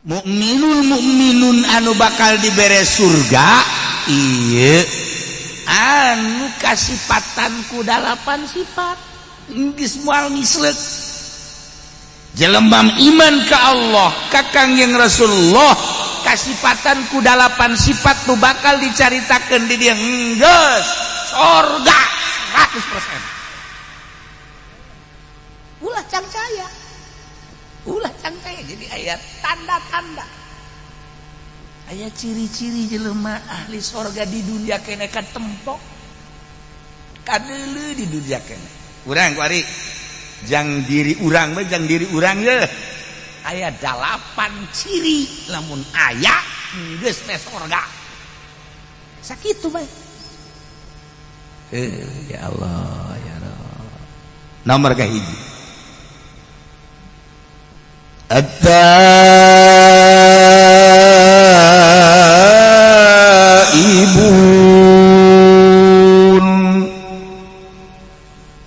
mukminun anu bakal dibere surga ieu anu kasipatanku 8 sifat geus moal mislek jelema iman ka Allah ka Kangjeng Rasulullah kasipatanku 8 sifat nu bakal dicaritakeun di dieu geus surga 100%. Ulah cang caya jadi ayat tanda-tanda ayat ciri-ciri jelema ahli surga di dunia kene katempok kadeuleu di dunia kene urang kuari jang diri urang mah jang diri urang ye aya 8 ciri lamun aya geus teh surga sakitu bae ya Allah ya Rabb nomor kahiji at-taibun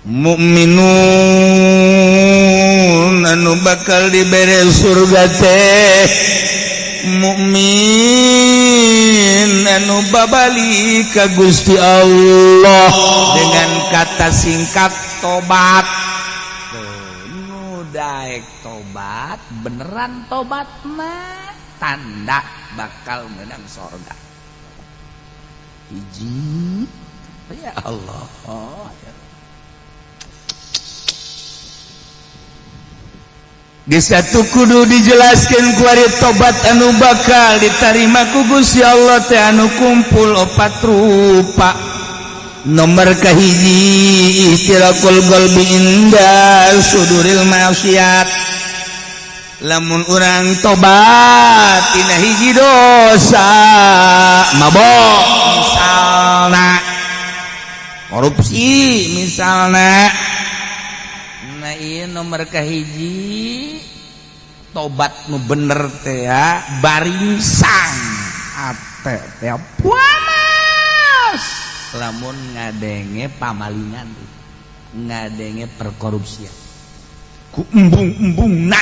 mukminun anu bakal dibere surga teh mukmin anu babali ka Gusti Allah dengan kata singkat tobat nu daek tobat beneran tobat mah tanda bakal menang surga hiji ya Allah Gesatu kudu dijelaskan ku ari tobat anu bakal diterima ku Gusti Allah teh anu kumpul 4 rupa. Nomor kahiji ihtirakul qalbi inda suduril maksiat. Lamun urang tobat tina hiji dosa mabok misalna korupsi misalna. Nah iya nomor kahiji tobat nu bener teh ya baringsang ate teh puas lamun ngadenge pamalingan ngadenge perkorupsian ku embung-embungna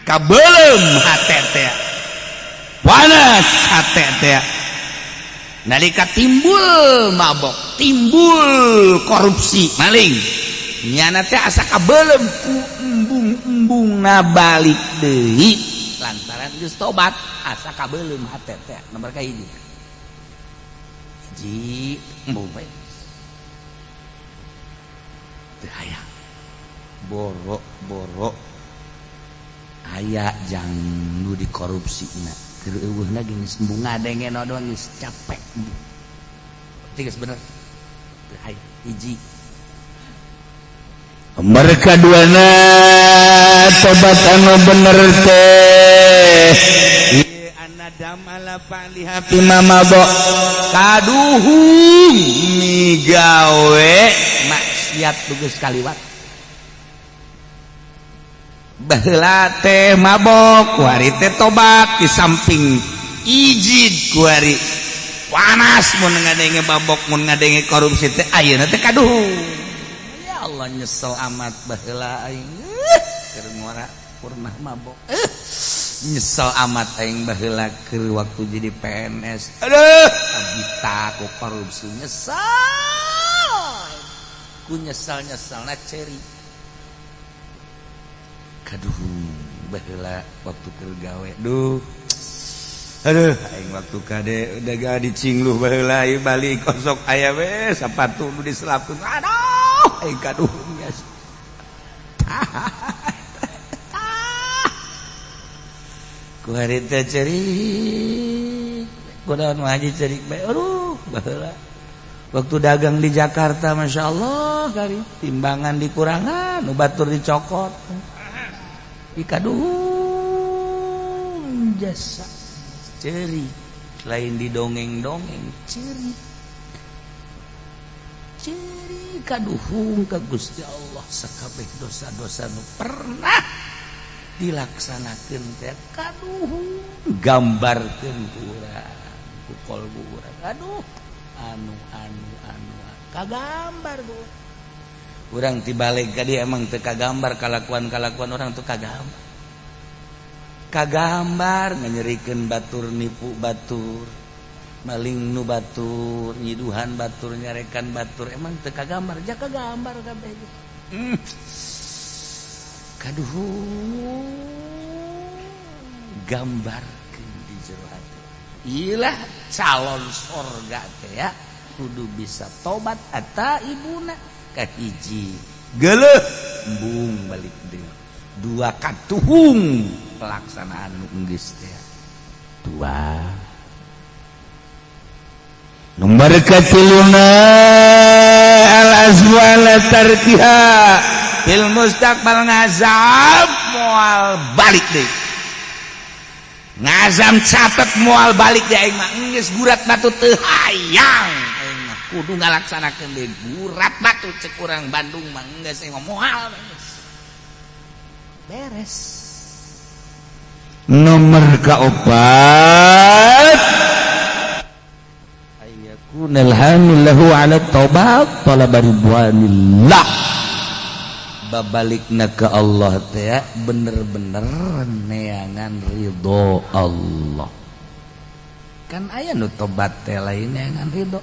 kabeulem hate teh panas hate teh nalika timbul mabok timbul korupsi maling nyana teh asa kabeulem ku embung-embung balik deui lantaran geus tobat asa kabeulem hate teh nomor kahiji hiji embung we teu aya boro-boro aya jang nu dikorupsina keur eueuhna geus embung ngadenge no doang geus capek geus bener teu aya hiji. Mereka duana tobat anu bener teh ieu anadam ala fa'liha pimamabo kaduhung migawe maksiat geus kaliwat baheula teh mabok kuari teh tobat di samping ijid kuari panas mun ngadenge mabok mun ngadenge korupsi teh ayeuna teh kaduhung Allah nyesel amat baheula aing keur ngora purnah mabok nyesel amat aing baheula keur waktu jadi PNS aduh abita ku korupsi nyesel ku nyesal-nyesalna ceri kaduh baheula waktu keur gawe duh aduh aing waktu kade udah gak dicingluh baheula ieu balik kosok aya we sapatu nu diselapkeun aduh aing kaduhnya ku hari teh cerik kunaon haji cerik bae aduh baheula waktu dagang di Jakarta Masya Allah kali timbangan dikurangan nu batur dicokot ikaduh jasa cerik lain di dongeng-dongeng cerik kaduhung ka Gusti Allah sakabeh dosa-dosa nu pernah dilaksanakeun teh kaduhung gambarkeun ku urang ku kolbu urang aduh anu kagambar ku urang ti balik ka dieu emang teu kagambar kalakuan-kalakuan urang teu kagambar kagambar nganyerikeun batur nipu batur maling nu batur nyiduhan batur nyarekan batur emang teu kagambar ja kagambar kabeh kaduhu gambarkeun di jero hati ilah calon sorga teh ya kudu bisa tobat eta ibuna kahiji geuleuh embung balik deui dua katuhung pelaksanaan nu geus teh dua nomor katiluna al azwala tarkiha fil mustaqbal ngazam moal balik deui ngazam catet moal balik deui aing mah geus gurat batu teu hayang aing mah kudu ngalaksanakeun deui gurat batu cek urang Bandung mah geus moal beres. Nomor kaopat ayakunal hamilahu ala taubat talab ridwanillah babalikna ke Allah teh bener-bener neangan ridho Allah kan aya nu tobat teh lain neangan ridho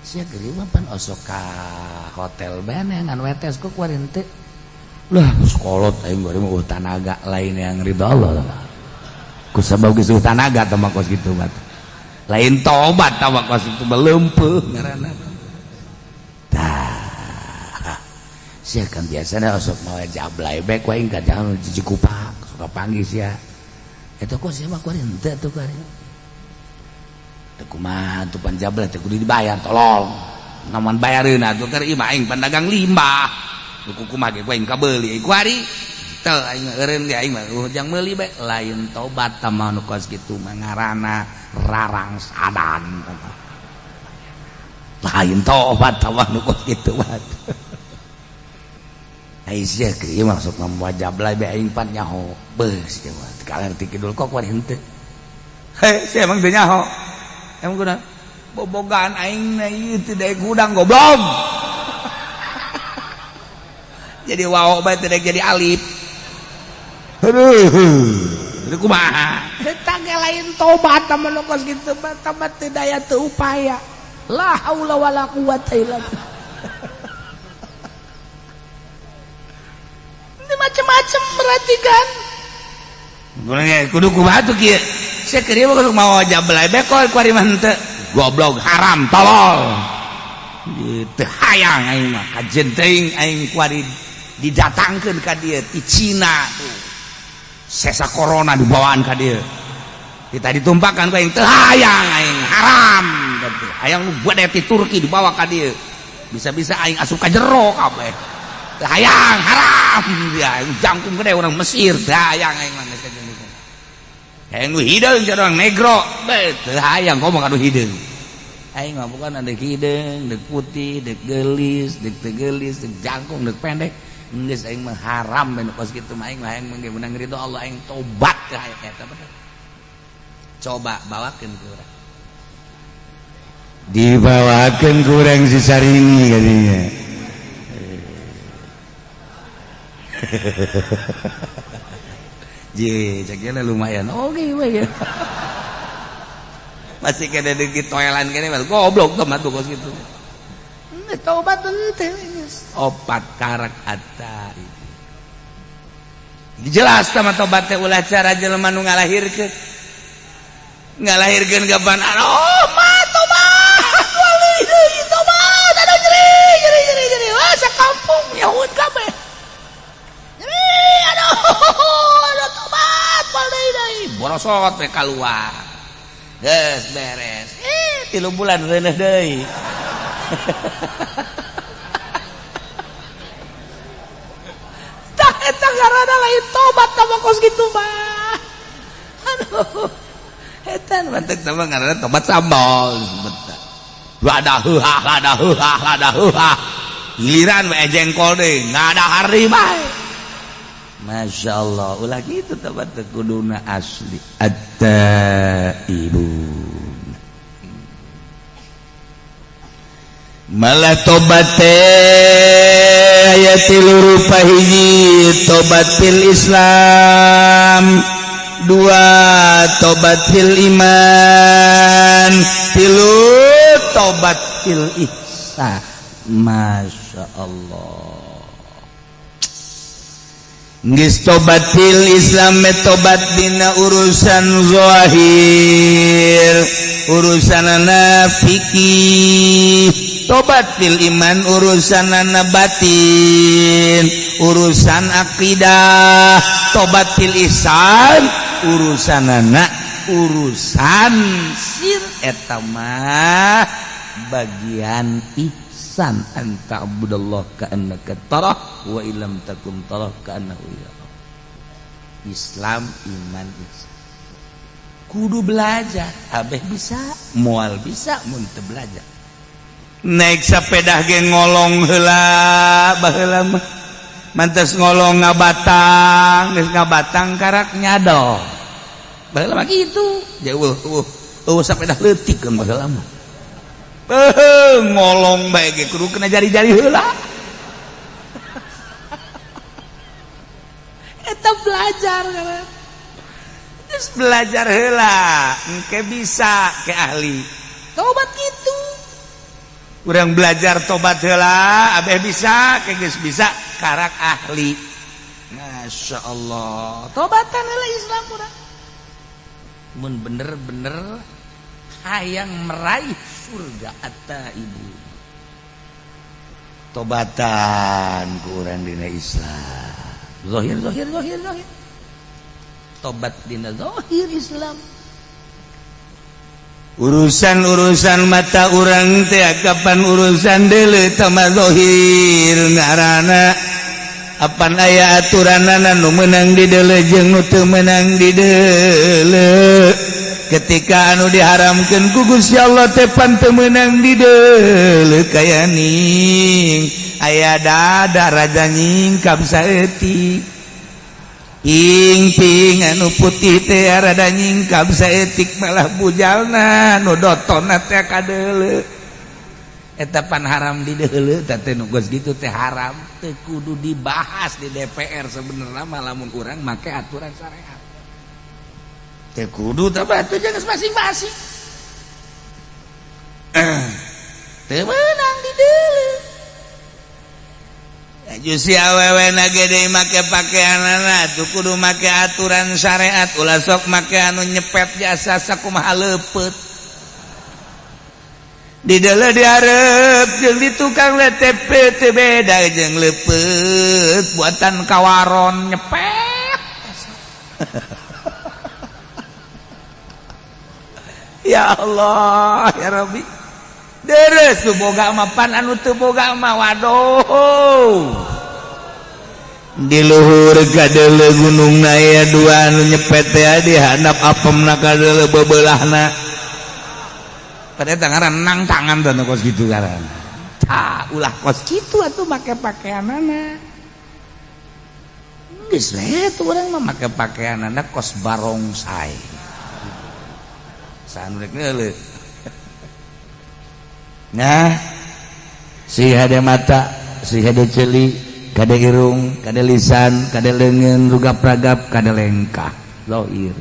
sia geureum pan osok ka hotel bae neangan wetes ku kuarin teh lah sekolot aing bari mah tanaga lain yang ridho Allah ku sabab geus tanaga tah kos kitu mah lain tobat tah kos kitu beleumpeuh ngaranna tah sia kan biasana osok mawa jablay bae ku aing ka jangan jikupak suka panggil sia eta kos sia mah ku henteu atuh kari teu kumaha atuh pan jablay teh kudu dibayar tolong namun bayareun atuh kari imah aing pandagang limbah kuku mage ku aing kabeuli ku hari teu aing eureun ge aing mah jang meuli bae lain tobat tamah nu kos kitu mah ngaranna rarang sadan lain tobat tamah nu kos kitu mah ai sia kieu maksud mah jablay bae aing pan nyaho beus kieu mah kalerti kidul kok wari henteu he sia emang teu nyaho emang kunaon bobogan aing na ieu teu daek gudang goblok jadi wawo bae teh jadi alif aduh kumaha eta ge lain tobat mah nu kos kitu mah tamat teu daya teu upaya la haula wala quwata illa billah ini macam-macam perhatikan kudu kumaha tuh kieu sia keur ieu kudu mau jablay bae kok kuari mah henteu goblok haram tolol teu hayang aing mah kajen teuing aing kuari didatangkeun ka dieu ti Cina tuh sesa corona dibawaan ka dieu kita ditumpahkan ku aing teu hayang aing haram gitu hayang nu buat ti Turki dibawa ka dieu bisa-bisa aing asup ka jero kabeh teu hayang haram ya jangkung gede orang Mesir teu hayang aing mah geus kajen gitu hayang nu hideung jadi orang negro teu hayang ngomong anu hideung aing mah bukan ada hideung deuk putih deuk geulis deuk teu geulis deuk jangkung deuk pendek geus aing mah haram bae kos kitu mah aing mah aing meunang ridho Allah aing tobat ka aya eta bener coba bawakeun ku urang dibawakeun ku urang si Sarini kadinya je cakina lumayan oge we ya masih kena di toilan kene mah goblok teh mah kos kitu tobat teu opat karak atta dijelas sama tobat teh ulah cara jelema nu ngalahirkeun gaban oh mah tobat wali deui tobat ada nyeri wah sakampung nyaut kabeh nyeri aduh tobat wali deui borosot we kaluar geus beres 3 bulan reuneuh deui tak eta ngaranna lain tobat sama kos kitu mah aduh eta mantep sama ngaranna tobat sambal sebentar lada giliran we jengkol deui ngada hari bae Masya Allah ulah gitu tobat kuduna asli at-taibun malah tobat aya 3 rupa hiji tobat fil Islam dua tobat fil iman, tilu tobat fil ihsan. Masya Allah. Geus tobat fil Islam tobat dina urusan zahir, urusanana fikih. Tobat fil iman urusanana batin, urusan akidah. Tobat fil ihsan urusanana urusan sir eta mah bagian ihsan, anta abudallah ka'annaka tarah wa illam takum tarah ka'annahu yarah. Islam iman ihsan kudu belajar, abeh bisa moal bisa mun teu belajar. Naik sepeda ge ngolong heula baheula mah mantes ngolong ngabatang, geus ngabatang karak nyadol baheula mah kitu jauh sepeda leutik kan baheula mah ngolong bae ge kudu kena jari-jari heula. Eta belajar kana geus belajar heula engke bisa ke ahli tobat kitu. Urang belajar tobat heula abeh bisa ke geus bisa karak ahli. Masya Allah, tobatan heula Islam urang mun bener-bener hayang meraih surga atta ibu. Tobatan ku urang dina Islam zahir tobat dina zahir Islam. Urusan-urusan mata urang teh kapan urusan deuleu tama zahir ngaranna apan aya aturanana nu meunang di deuleu jeung nu teu meunang di deuleu. Ketika anu diharamkeun ku Gusti Allah teh pan teu meunang di deuleu kaya ning aya dada raja nyingkap saeutik. Ping anu putih teh rada nyingkap saeutik malah bujalna nu dotonna teh kadeuleu. Eta pan haram di deuleu teh nu geus kitu teh haram teu kudu dibahas di DPR sebenarnya mah lamun urang make aturan syariat. Teu kudu tapi atuh geus masing-masing. Teu meunang di deuleu. Jusi awewe na gede make pakaianana tuh kudu make aturan syariat, ulah sok make anu nyepet jasa sakumaha leupeut. Di deuleu diarep jeung di tukang LTP teu beda jeung leupeut buatan kawaron nyepet. Ya Allah ya Rabbi, deres tuh boga mah pan anu teu boga mah waduh. Di luhur kadeuleu gunungna aya dua anu nyepet teh di handap apemna kadeuleu bebeulahna. Pada eta ngaran tangan teh kos kitu ngaran. Tah ulah kos kitu atuh make pakaianana. Geus we tuh urang mah make pakaianana kos barongsai. Sanu rek ngeuleuh. Nah, si hade mata, si hade ceuli, kade irung, kade lisan, kade leungeun, rugap-ragap, kade lengkah, zahir.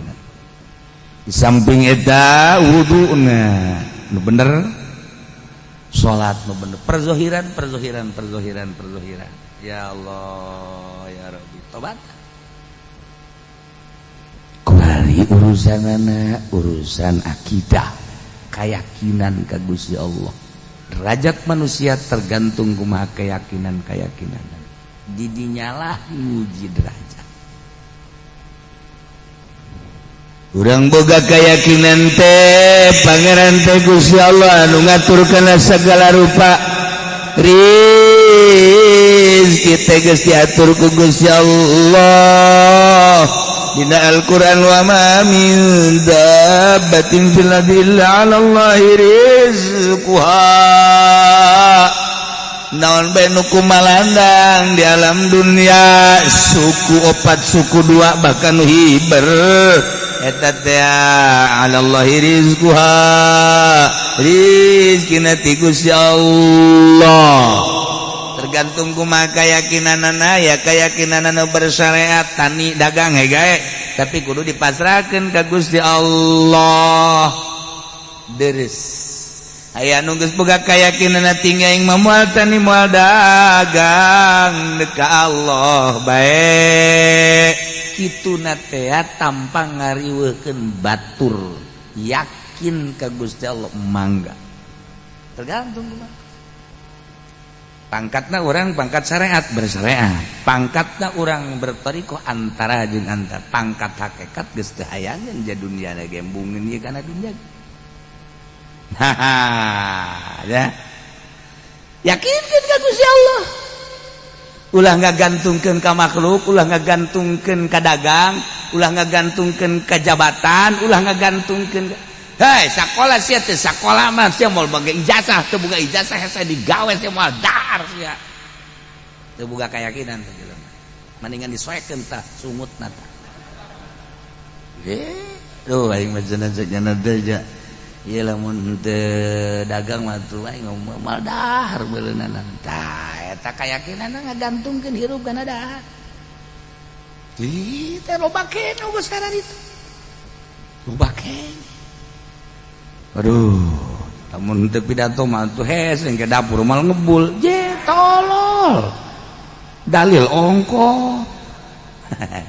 Di samping eta wuduna, nu bener, salat nu bener, perzohiran. Ya Allah, ya Rabbi, tobat. Kuari urusanana, urusan akidah, keyakinan ka Gusti Allah. Derajat manusia tergantung kumaha keyakinan. Didinyalah nguji derajat. Urang boga keyakinan teh pangeran teh Gusti Allah anu ngaturkeun segala rupa. Rizki teh geus diatur ku Gusti Allah. Dina Al-Quran wa ma min dabbatin fil ardi illa 'ala Allahi rizquha. Naon bae nu kumalandang di alam dunia suku 4 suku 2 bahkan nu hiber eta teh 'ala Allahi rizquha. Rizkina ti Gusti Allah. Tergantung kumaha keyakinanana ya keyakinanana bersyariat tani dagang gae tapi kudu dipasrahkeun ka Gusti Allah deres. Aya nu geus boga kayakinan tinggal aing moal tani moal dagang ka Allah bae kituna teh tanpa ngariweukeun batur yakin ka Gusti Allah mangga tergantung kumaha pangkatna urang pangkat syariat bersyariat pangkatna urang bertoriko antara jeung antara pangkat hakikat geus teu hayangeun ja dunia na gembungeun ieu kana dunia ya yakinkeun ka Gusti Allah ulah ngagantungkeun ka makhluk ulah ngagantungkeun ka dagang ulah ngagantungkeun ka jabatan ulah ngagantungkeun hei sakola sia teh sakola mah sia moal boga ijazah teu boga ijazah hese digawe sia moal dar sia teu boga keyakinan teh jelema mendingan disoekeun tah sungutna tah duh aing mah cenah teh ja ieu lamun teu dagang mah tuh aing ngomong moal dahar beuleunan tah eta keyakinanna ngagantungkeun hirup kana dahar di teh loba kene geus kana ditu loba kene. Aduh, namun teu pidato mah tuh hese ke dapur mal ngebul, je tolol. Dalil ongko.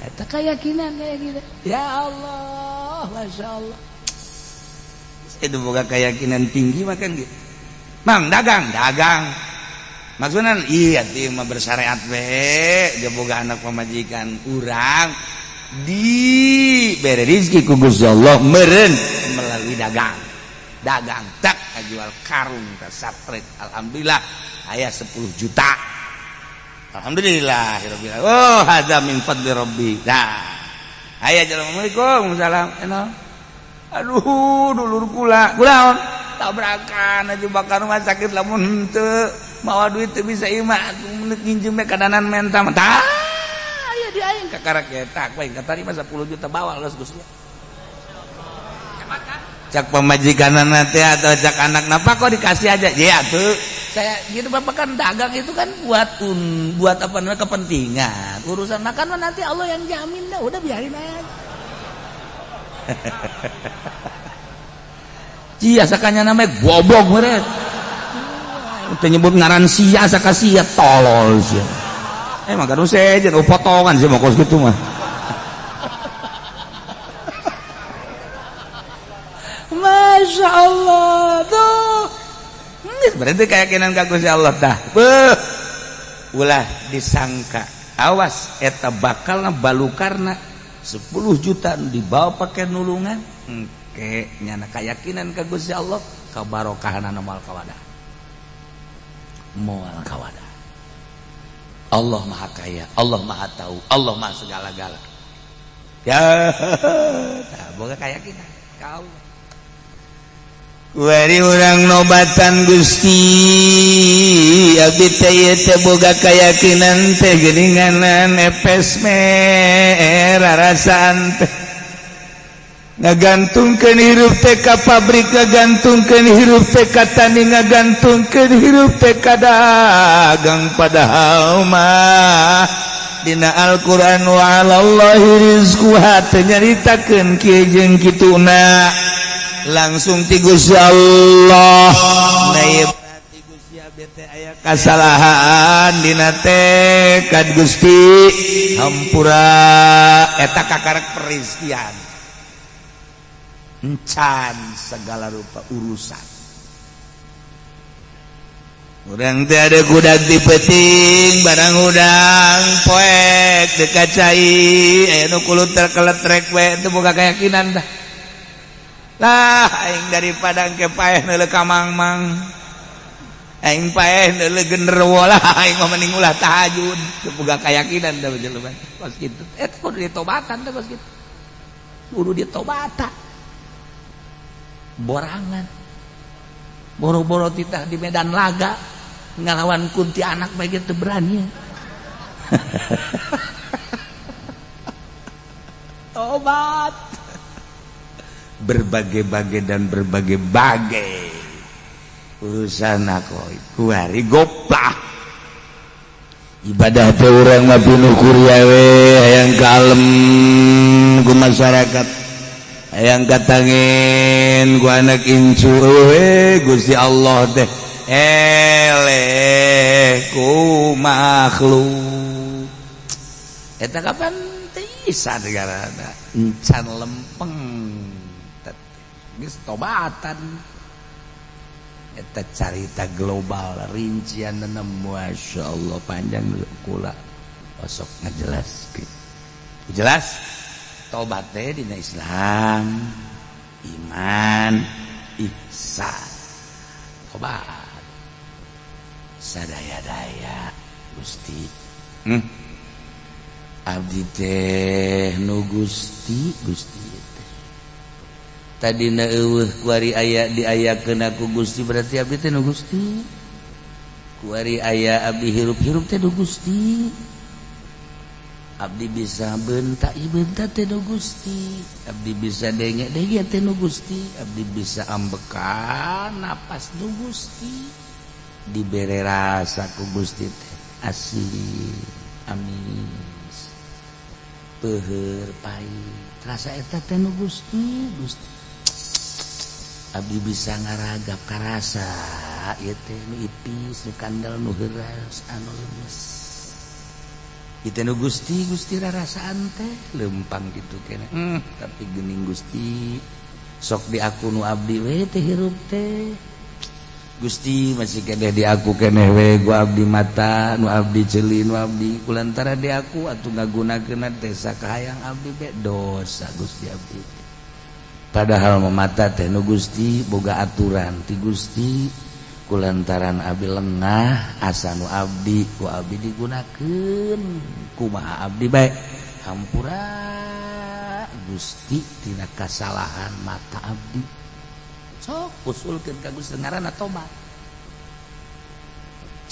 Eta keyakinan kayak gitu. Ya Allah, Masya Allah. Itu boga keyakinan tinggi makan gitu. Mang dagang. Maksudnya iya teh mah bersyariat we, dia boga anak pamajikan urang dibere rezeki ku Gusti Allah meureun melalui dagang tak jual karung ka sapret alhamdulillah aya 10 juta alhamdulillah oh hadza min fadli rabbi dah aya assalamualaikum salam aduh dulur kula kunaon tabrakan aja bakar rumah sakit lamun teu mawa duit teu bisa imah nginjem ka danan menta tah aya di aing ka karak eta bae katarima 10 juta bawa geus Gusti cak pemajikanana teh atau cak anak napa kok dikasih aja ya tuh saya gitu bapak kan dagang itu kan buat apa namanya kepentingan urusan makan mah nanti Allah yang jamin dah udah biarin aja cia sakanya namanya goblok meureun teu nyebut ngaran sia saka sia tolol sia emang kan sejen potongan sih mah kos kitu mah Masya Allah tuh berarti keyakinan ka Gusti Allah tah ulah disangka awas eta bakalna balukarna 10 juta dibawa pakai nulungan engke nyana keyakinan ka Gusti Allah kabarokahna moal kawadah Allah maha kaya Allah maha tahu Allah maha segala-gala ya tah boga keyakinan ka Allah wari urang nobatan Gusti abdi teh teh boga keyakinan teh geuninganan epes rarasaan teh ngagantungkeun hirup teh ka pabrik ngagantungkeun hirup teh ka tani ngagantungkeun hirup teh ka dagang padahal mah dina Al-Qur'an wa 'alallahi rizquha teh nyaritakeun kieu jeung kituna langsung ti Gusti Allah naib ti Gusti abdi teh aya kasalahan dina teh ka Gusti hampura eta kakarek perizkian encan segala rupa urusan urang teh ada kudag di peuting barang udang poek dekat cai aya nu kulut terkeletrek we teu boga keyakinan dah lah aing daripada engke paeh neuleuh ka mangmang aing paeh neuleuh genderuwo lah aing mah mending ulah tahajud teu boga keyakinan da jelema kos kitu eta kudu ditobatan teh kos kitu kudu ditobatan borangan boro-boro titah di medan laga ngalawan kunti anak bae teu berani tobat berbagai-bagai dan berbagai-bagai urusan aku kuari goplah ibadah teh urang mah pinuh kuria we hayang kalem masyarakat hayang katangin ku anak incu Gusti Allah teh ku makhluk eta kapan bisa negarana encan lempeng geus tobatan eta carita global rincianna Masya Allah panjang kula osok ngajelaskeun jelas tobat teh dina Islam iman ihsan tobat sadaya-daya Gusti abdi teh nu Gusti tadina eueuh kuari aya diayakeun aku Gusti berarti abdi teh nu Gusti kuari aya abdi hirup-hirup teh nu Gusti abdi bisa bentak teh nu Gusti abdi bisa denge teh nu Gusti abdi bisa ambekan napas nu Gusti dibere rasa ku Gusti teh asin amis peuheur pahit rasa eta teh nu Gusti abdi bisa ngaragap ka rasa ieu teh nu ipis nu kandel nu heuras anu lemes ieu teh nu Gusti rarasaan teh lempang kitu keneh tapi geuning Gusti sok di aku nu abdi we teh hirup teh Gusti masih keneh di aku keneh we gua abdi mata nu abdi ceuli nu abdi kulantara di aku atuh ngagunakeun teh sakahayang abdi be dosa Gusti abdi padahal mata teh nu Gusti boga aturan ti Gusti kulantaran abdi lengah asa nu abdi ku abdi digunakeun kumaha abdi bae hampura Gusti tina kasalahan mata abdi sok usulkeun ka Gusti ngaranna tobat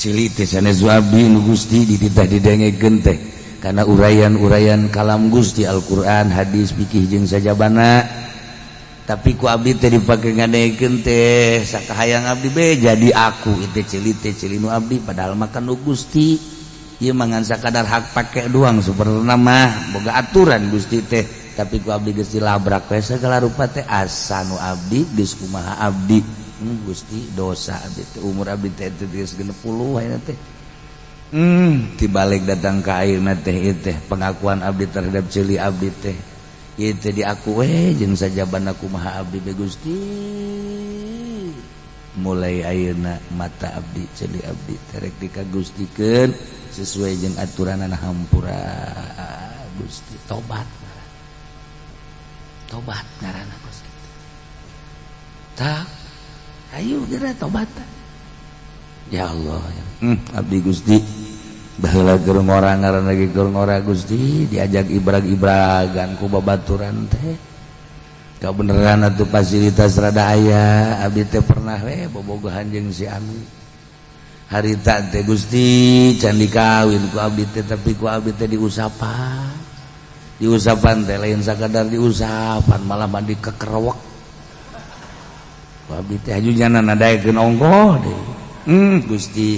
cilik teh sanes abdi nu Gusti dititah didengekeun teh kana urayan-urayan kalam Gusti Al-Qur'an hadis fikih jeung sajabana tapi ku abdi teh dipake ngadengekeun teh sakahayang abdi be jadi aku ieu cilik nu abdi padahal makan nu Gusti ieu mangan sakadar hak pake doang saperna mah boga aturan Gusti teh tapi ku abdi geus dilabrak we segala rupa teh asa nu abdi geus kumaha abdi Gusti dosa abdi teh umur abdi teh geus 60 ayeuna teh tibalik datang ka ayeuna teh ieu teh pengakuan abdi terhadap ceuli abdi teh ieu teh di aku we jeung sajabana kumaha abdi be Gusti mulai ayeuna mata abdi ceuli abdi terek dikagustikeun sesuai jeung aturanana hampura Gusti tobat ngaranna Gusti tak ayo geura tobat ya Allah abdi Gusti baheula keur ngora ngaranna ge keur ngora Gusti diajak ibrag-ibragan ku babaturan teh kabeneran atuh fasilitas rada aya abdi teh pernah we bobogohan jeung si Ami harita teh Gusti can dikawin ku abdi teh tapi ku abdi teh diusapan teh lain sakadar diusapan malah mandi kekerewek ku abdi teh hajunya nadaekeun ongkoh deh Gusti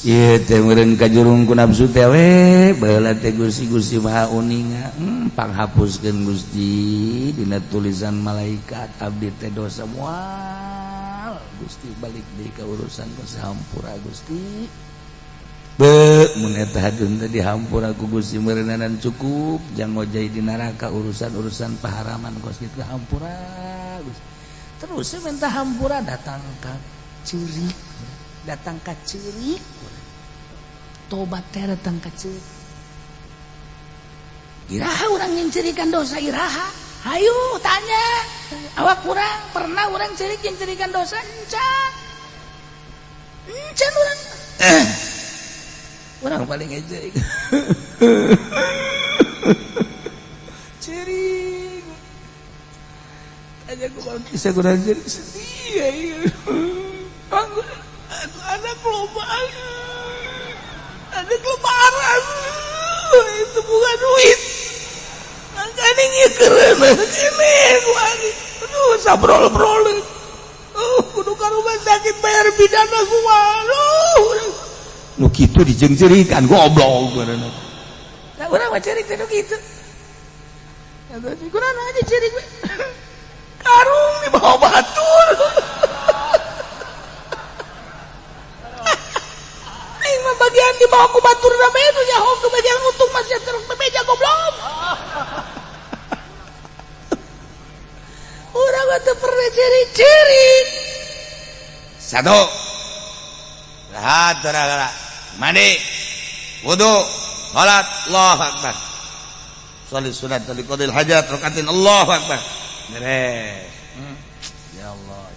ieu teh meureun kajurung ku nafsu teh we baheula teh Gusti Maha Uninga panghapuskeun Gusti dina tulisan malaikat abdi teh dosa moal Gusti balik deui ka urusan sahampura Gusti mun eta hadeun teh dihampura ku Gusti meureunana cukup jang ngojai di neraka urusan-urusan paharaman Gusti teh hampura Gusti terus minta hampura datang ka ceurik tobat teh datang ka ceurik iraha urang nyencerikan dosa iraha hayu tanya awak urang pernah urang ceurik nyencerikan dosa encan urang urang paling ngejek ceurik aja ku bisa kurang ceurik sedih ada kelomaan itu bukan duit makanya ngikeren ini aduh sabrol-brol kudu ka rumah sakit bayar bidana gua nu kitu dijengcerikan goblok beneran nah urang mah cerik teh kitu Eta kunaon aja ciri gue. Karung di bawah batur. Aing mah bagian di bawah ku batur na bedu nyaho ke bagian untung masih terus meja goblok. Urang teh pernah ciri-ciri. Satu. Rahat gara-gara mandi, wudu, salat, Allahu Akbar. Salat sunat tadi qadil hajat rakaatin Allahu Akbar. Beres. Ya Allah.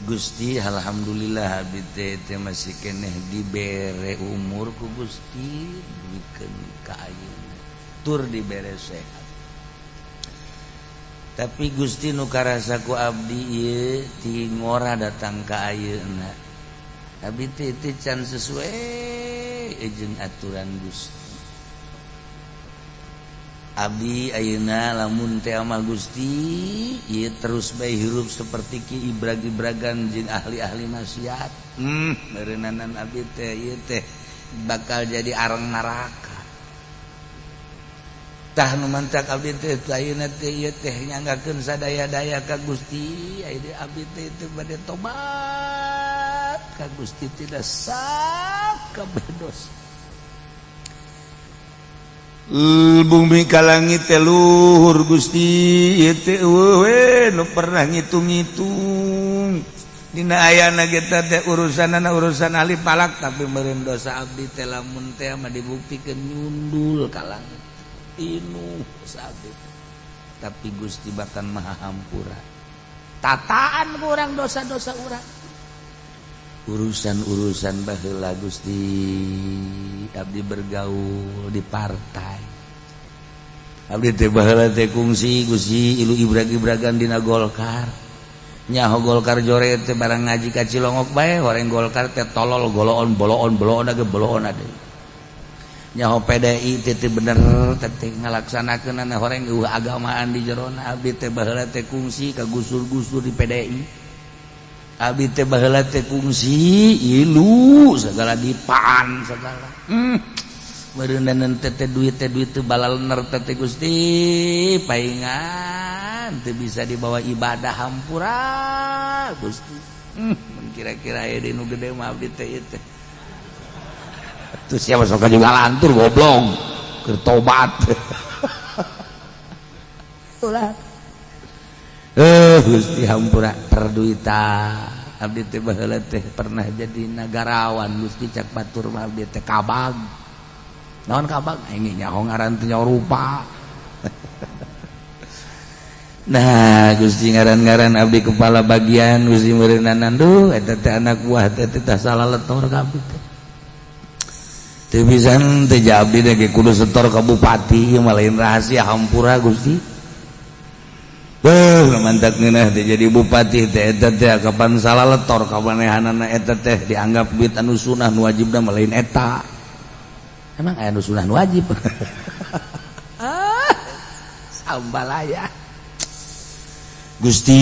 Gusti alhamdulillah abdi teh masih keneh dibere umur ku Gusti dibikeun ka ayeuna. Tur dibere sehat. Tapi Gusti nu karasa ku abdi ieu ti ngora datang ka ayeuna. Abdi teh can sesuai jeung aturan Gusti. Abdi ayeuna lamun teh ama Gusti ieu terus bae hirup seperti ki ibrag-ibragan jeung ahli-ahli maksiat. Meureunnan abdi teh ieu teh bakal jadi areng neraka. Tah nu mantak abdi teh ayeuna teh ieu teh nyanggakeun sadaya-daya ka Gusti, ayeuna abdi teh teu bade tobat ka Gusti tidak sakabeh dosa. Bumi ka langit teh luhur Gusti ieu teh we nu pernah ngitung-ngitung dina ayana kita teh urusanana urusan ahli palak tapi meureun dosa abdi teh lamun teh mah dibuktikeun nyundul ka langit inu dosa abdi tapi Gusti bahkan maha hampura tataan ku urang dosa-dosa urang urusan-urusan baheula Gusti abdi bergaul di partai abdi teh baheula teh kungsi Gusti ilu ibrag-ibragan dina Golkar nyaho Golkar jore teh barang ngaji ka Cilongok bae horeng Golkar teh tolol goloon boloon ge boloon ade nyaho PDI teh bener teh ngalaksanakeun horeng agamaan di jerona abdi teh baheula teh kungsi ka gusur-gusur di PDI abdi teh baheula teh kungsi ilu segala dipaan segala meureunnan teh duit teh balalener teh Gusti paingan teu bisa dibawa ibadah hampura Gusti kira-kira aya di nu gede mah abdi teh ieu teh atuh sia sok juga lantur goblok keur tobat ulah Gusti hampura perduita abdi teh baheula teh pernah jadi nagarawan Gusti cak batur mah abdi teh kabag naon kabag aing nyaho ngaran teh nyaho rupa nah Gusti ngaran-ngaran abdi kepala bagian Gusti meureunnan duh eta teh anak buah teh tah salah letor ka abdi teh teu pisan teh abdi teh kudu setor ka bupati ieu mah lain rahasia hampura Gusti mantak ngeunah teh jadi bupati teh eta teh kapan salah letor ka manehanana eta teh dianggap duit anu sunah nu wajibna mah lain eta. Emang aya nu sunah nu wajib. Sambalaya. Gusti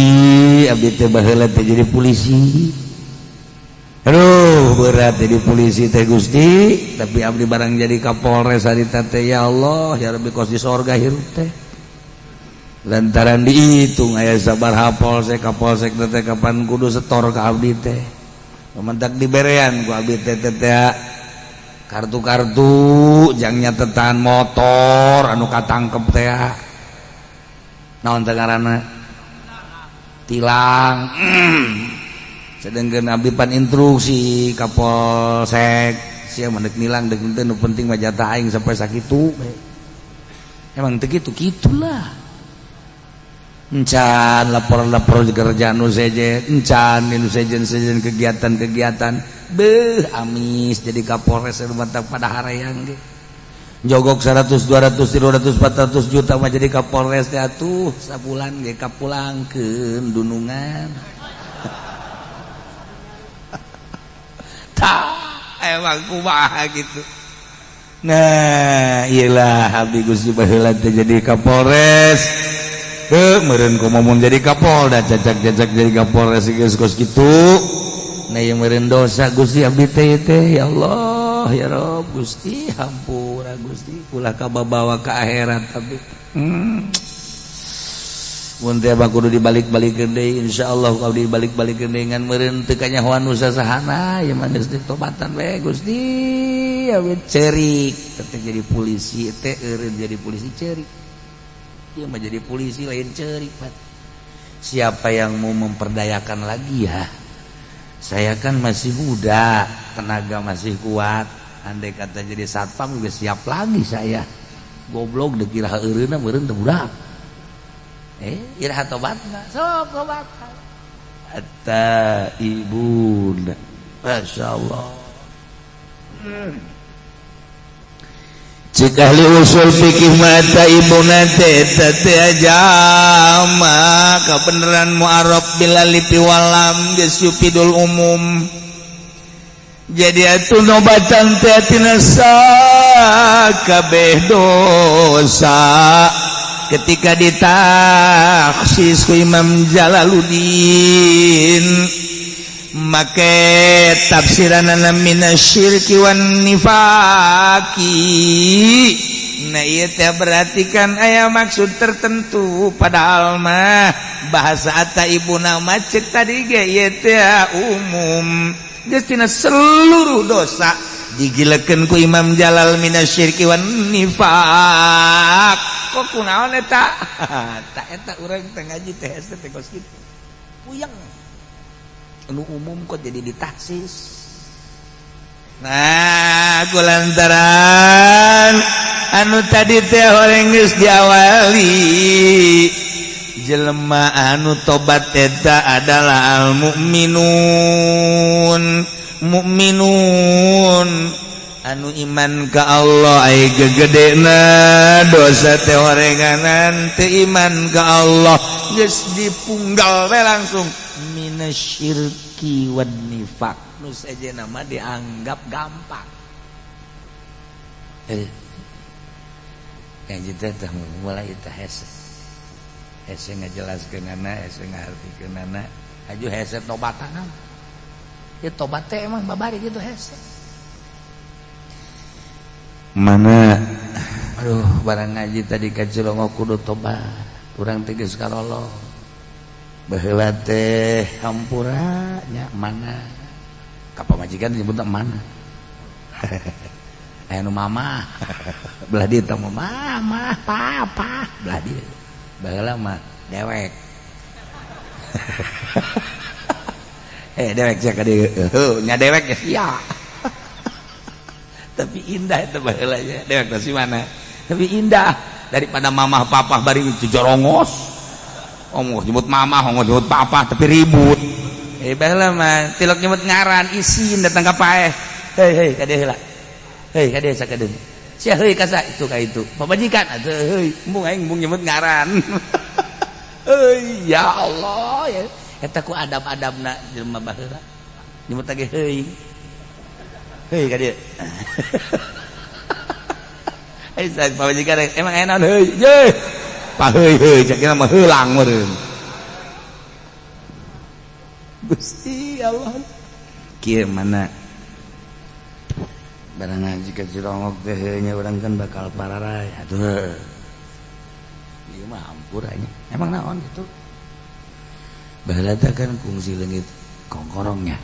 abdi teh baheula teh jadi polisi. Aduh berat jadi polisi teh Gusti, tapi abdi barang jadi Kapolres harita teh ya Allah ya Rabbi kos di sorga hirup teh. Lantaran dihitung aya sabaraha polsek kapolsek teh kapan kudu setor ka abdi teh mentak diberean ku abdi teh kartu-kartu jang nyatetan motor anu katangkep teh naon teh ngaranna tilang sedengkeun abdi pan instruksi kapolsek sia mendek nilang deuk teh nu penting mah jatah aing sampai sakitu emang teu kitu-kitulah encan lapor-lapor kerjaan nu sejen encan nu sejen kegiatan-kegiatan beuh amis jadi Kapolres mantap pada hareang ge jogok 100 200 300 400 juta mah jadi Kapolres teh atuh sabulan ge kapulangkeun dunungan tah emang kumaha gitu nah iyalah abdi Gusti baheula teh jadi Kapolres meureun kumaha jadi Kapolda cacak-cacak jadi Kapolres geus kos kitu nah ieu meureun dosa Gusti abdi teh ya Allah ya Rabb Gusti hampura hampura Gusti ulah kabawa ke akhirat tapi mun teh kudu dibalik-balikeun deui insyaallah kalau dibalik-balikeun dengan meureun teu kanyahoan usahana ya mah geus ditobatan we Gusti ya we ceurik teh jadi polisi teh eureun jadi polisi ceurik ieu mah jadi polisi lain ceurik Pak. Siapa yang mau memperdayakan lagi ya saya kan masih muda tenaga masih kuat andai kata jadi satpam juga siap lagi saya goblok dek kira eureunna meureun teu budak iraha tobatna sok tobat atta ibun masyaallah cik ahli usul fikih mata ibuna teh ajama kabeneran mu'arab bil alif wal lam geus yufidul umum jadi atuh nobatan teh tina sakabeh dosa ketika ditaksis ku Imam Jalaluddin make tafsiranana minasyirki wan nifaqi nah ieu teh berarti kan aya maksud tertentu padahal mah bahasa ataibuna macet tadi ge ieu teh umum geus tina seluruh dosa digilekeun ku Imam Jalal minasyirki wan nifaq kok kunaon eta tak eta urang teh ngaji teh teh kos kitu puyeng anu umum kok jadi ditaksis nah kulantaran anu tadi teh horeng geus diawali jelema anu tobat eta adalah al mukminun anu iman ka Allah ai gegedena dosa teh horenganan teu iman ka Allah geus dipunggal we langsung minasyirki wan nifaq nu sajena mah dianggap gampang yang kita teh mulai teh hese ngajelaskeunana hese ngartikeunana aju hese tobatan ya tobat teh emang babari gitu hese mana aduh barang ngaji tadi ka Cilongo kudu tobat urang teh geus karolo baheula teh hampura nya mana ka pamajikan disebutna mana aya nu mama belah dieu teh mama papa belah dieu baheula mah dewek dewek cek dieu nya dewek ya sia tapi indah itu baheula nya dewek teh si mana tapi indah daripada mamah papa bari jorongos omong nyebut mamah omong nyebut papa tapi ribut baheula mah tilok nyebut ngaran isin datang ka paeh hei ka dieu heula hei ka dieu sakedeung sia heuy ka sa itu ka itu pamajikan atuh heuy embung aing embung nyebut ngaran heuy ya Allah ya eta ku adab-adabna jelema baheula nyebut lagi heuy hei ka dieu ai sa pamajikan emang enak heuy ye pa heuy cek kira mah heulang meureun Gusti Allah kieu mana barang ngaji ka Cilongok teh nya urang kan bakal pararay atuh ieu mah hampura nya emang naon gitu baheula teh kan kungsi leungit kongkorongnya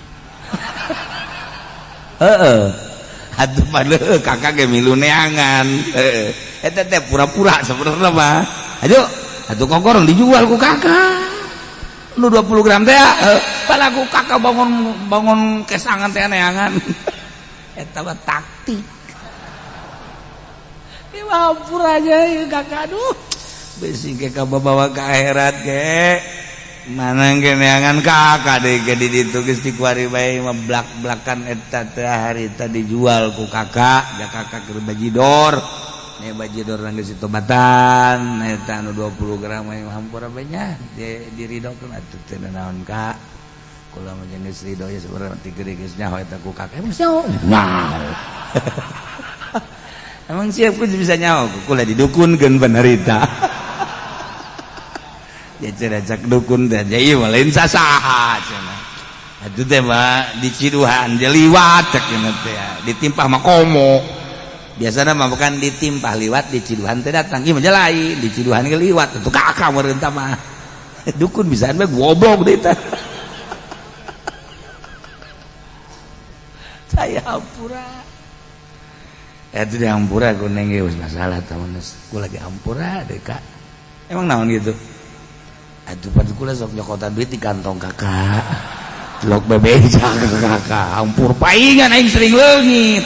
heeh atuh padahal kakak ge milu neangan eta teh pura-pura sebenarnya mah atuh kongkorong dijual ku kakak nu 20 gram teh pala ku kakak bangun kesangan teh neangan eta mah taktik ieu mah pura aja ieu kakak aduh besi ke ka bawa ke akhirat ge mana ge neangan kakak deui ge di ditu geus dikuari bae mah blak-blakan eta teh hari tadi dijual ku kakak ja kakak keur bajidor nih bajidor geus ditobatan eta anu 20 gram mah hampura bae nya diridokeun atuh teu naon ka kula mah geus ridho ya sabarang ti gede geus nyaho eta ku kakak emang nyaho emang siap ku bisa nyaho kula didukunkeun benerita ya cerajak dukun teh jadi lain sasaha cenah atuh teh mah di Ciduhan jeliwat cek teh ditimpah mah komo biasanya mah bukan ditimpah liwat di Ciduhan teh datang ieu mah lain di Ciduhan ge liwat atuh kakak meureuntah mah dukun bisaan mah goblok deui tah saya hampura itu di hampura ku neng geus masalah tamun ku lagi hampura deh kak emang naon gitu atuh patu kula sok nyokotan duit di kantong kakak log bebeja kakak hampur paingan aing sering leungit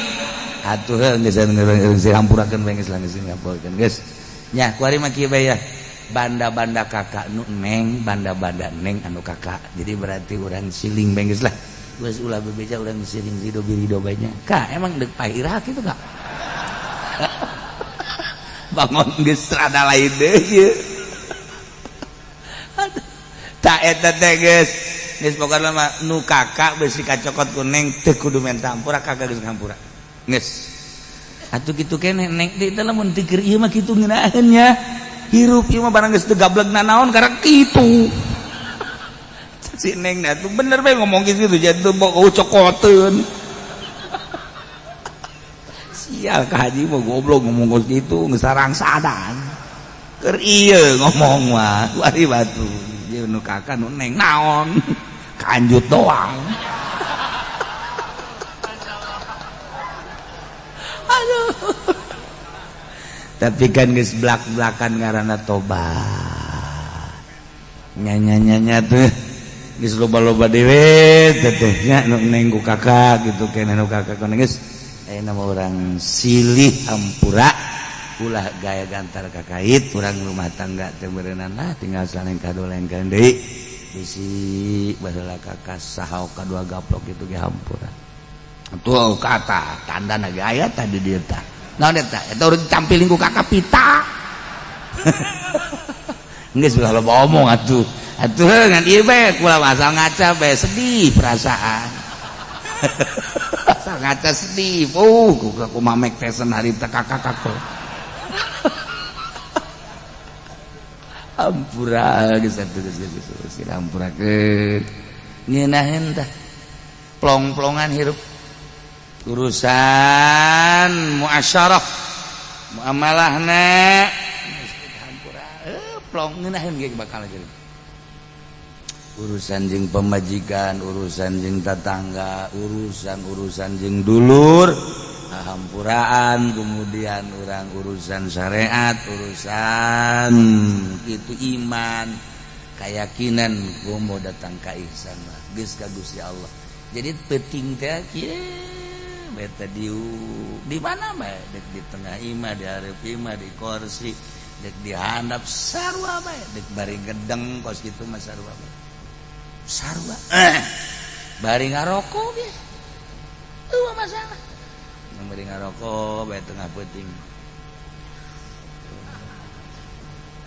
atuh geus geus hampurakeun bae geus geus ngampurkeun geus nya kuari mah kieu bae ya banda-banda kakak nu neng banda-banda neng anu kakak jadi berarti urang siling bae geus lah geus ulah bebeja urang siling rido bae nya kak emang deuk pairah kitu kak bangun geus rada lain deui ieu tak eta teh geus pokokna mah nu kakak beusi kacokot ku neng teu kudu minta hampura kakak geus ngampura geus atuh kitu keneh neng teh lamun teu keur ieu mah kitu ngeunaheun nya hirup ieu mah barang geus teu gablegna naon karena kitu si neng na tuh bener bae ngomong kitu jadi teu mau cokoteun sial ka haji mah goblok ngomong kitu geus sarang sadan keur ieu ngomong mah wari batu ieu nu kakak nu neng naon kanjut doang aduh tapi kan geus blak-blakan ngaranna tobat nya tuh geus loba-loba dewe teh nya nu neng ku kakak gitu keneh nu kakak ku geus ayeuna mah urang silih hampura ulah gaya gantar kakait urang rumah tangga teu beureunan lah tinggal saneng kadolengkeun deui bisi baheula kakak saha kadua gaplok kitu ge hampura tuh kata tandana ge aya tadi dieu tah naon eta urang dicampilin ku kakak pita geus ulah loba omong atuh ngan ieu bae kula asal ngaca bae sedih perasaan asal ngaca sedih ku mamek tesen harita kakak-kakak hampura geus atuh geus hampurakeun ngeunaheun tah plong-plongan hirup urusan muasyarah muamalahna hampura plong ngeunaheun ge bakal jadi urusan jeung pemajikan urusan jeung tetangga urusan jeung dulur hampuraan kemudian orang urusan syariat urusan itu iman keyakinan gua mau datang ka ihsan mah geus ka Gusti Allah jadi penting teh kieu beta di mana bae dek di tengah imah di hareup imah di kursi dek di handap sarua bae dek bari gedeng kos kitu mah sarua bae sarua bari ngarokok ge eueuh masalah memberi ngarokok bae tengah peuting